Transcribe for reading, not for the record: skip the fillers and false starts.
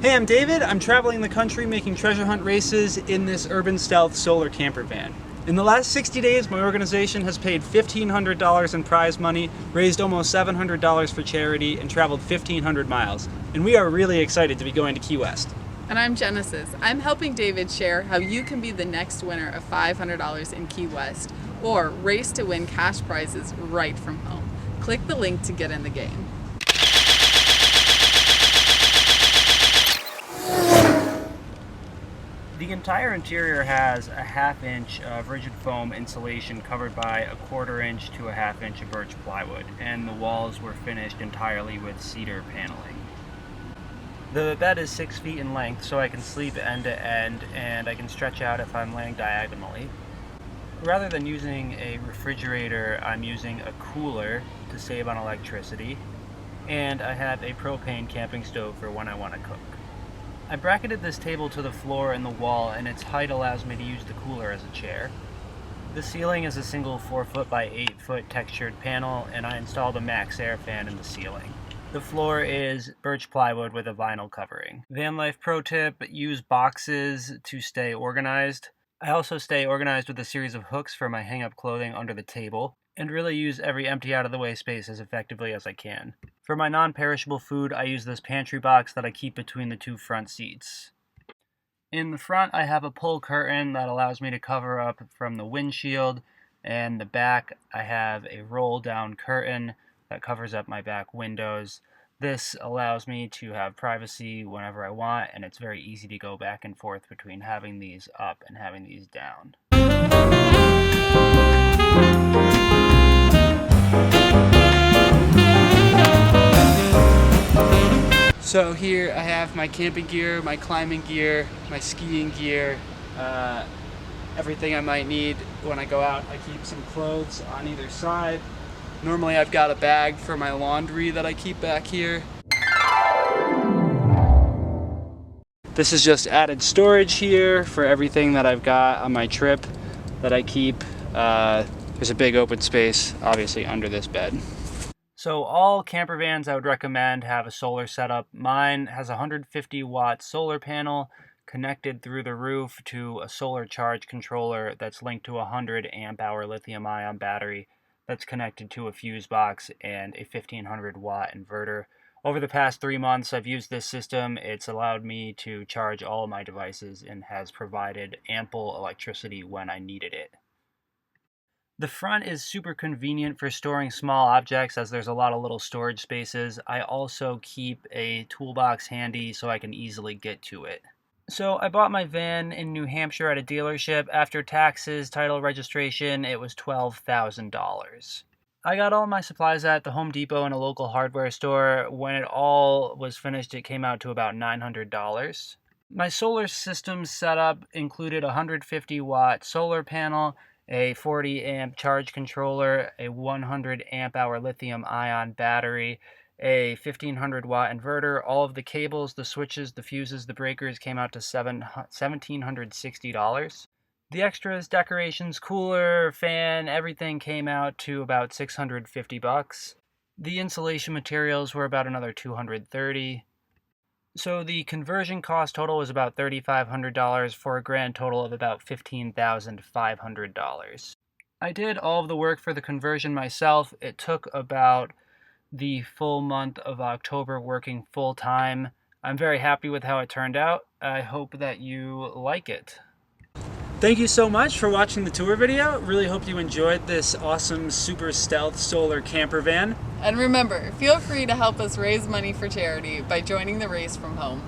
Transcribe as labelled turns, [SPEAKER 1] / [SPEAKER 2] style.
[SPEAKER 1] Hey, I'm David. I'm traveling the country making treasure hunt races in this urban stealth solar camper van. In the last 60 days, my organization has paid $1,500 in prize money, raised almost $700 for charity, and traveled 1,500 miles. And we are really excited to be going to Key West.
[SPEAKER 2] And I'm Genesis. I'm helping David share how you can be the next winner of $500 in Key West, or race to win cash prizes right from home. Click the link to get in the game.
[SPEAKER 3] The entire interior has a 1/2 inch of rigid foam insulation covered by a 1/4 inch to a 1/2 inch of birch plywood, and the walls were finished entirely with cedar paneling. The bed is 6 feet in length, so I can sleep end to end, and I can stretch out if I'm laying diagonally. Rather than using a refrigerator, I'm using a cooler to save on electricity, and I have a propane camping stove for when I want to cook. I bracketed this table to the floor and the wall, and its height allows me to use the cooler as a chair. The ceiling is a single 4-foot by 8-foot textured panel, and I installed a max air fan in the ceiling. The floor is birch plywood with a vinyl covering. Vanlife Protip: use boxes to stay organized. I also stay organized with a series of hooks for my hang-up clothing under the table, and really use every empty out-of-the-way space as effectively as I can. For my non-perishable food, I use this pantry box that I keep between the 2 front seats. In the front, I have a pull curtain that allows me to cover up from the windshield, and the back, I have a roll-down curtain that covers up my back windows. This allows me to have privacy whenever I want, and it's very easy to go back and forth between having these up and having these down.
[SPEAKER 1] So here I have my camping gear, my climbing gear, my skiing gear, everything I might need when I go out. I keep some clothes on either side. Normally I've got a bag for my laundry that I keep back here. This is just added storage here for everything that I've got on my trip that I keep. There's a big open space, obviously, under this bed.
[SPEAKER 3] So all camper vans I would recommend have a solar setup. Mine has a 150-watt solar panel connected through the roof to a solar charge controller that's linked to a 100 amp hour lithium-ion battery that's connected to a fuse box and a 1,500-watt inverter. Over the past 3 months I've used this system. It's allowed me to charge all of my devices and has provided ample electricity when I needed it. The front is super convenient for storing small objects, as there's a lot of little storage spaces. I also keep a toolbox handy so I can easily get to it. So I bought my van in New Hampshire at a dealership. After taxes, title, registration, it was $12,000. I got all my supplies at the Home Depot and a local hardware store. When it all was finished, it came out to about $900. My solar system setup included a 150-watt solar panel, a 40 amp charge controller, a 100 amp hour lithium ion battery, a 1,500-watt inverter. All of the cables, the switches, the fuses, the breakers came out to $1,760. The extras, decorations, cooler, fan, everything came out to about $650. The insulation materials were about another $230. So the conversion cost total was about $3,500 for a grand total of about $15,500. I did all of the work for the conversion myself. It took about the full month of October working full time. I'm very happy with how it turned out. I hope that you like it.
[SPEAKER 1] Thank you so much for watching the tour video. Really hope you enjoyed this awesome super stealth solar camper van.
[SPEAKER 2] And remember, feel free to help us raise money for charity by joining the race from home.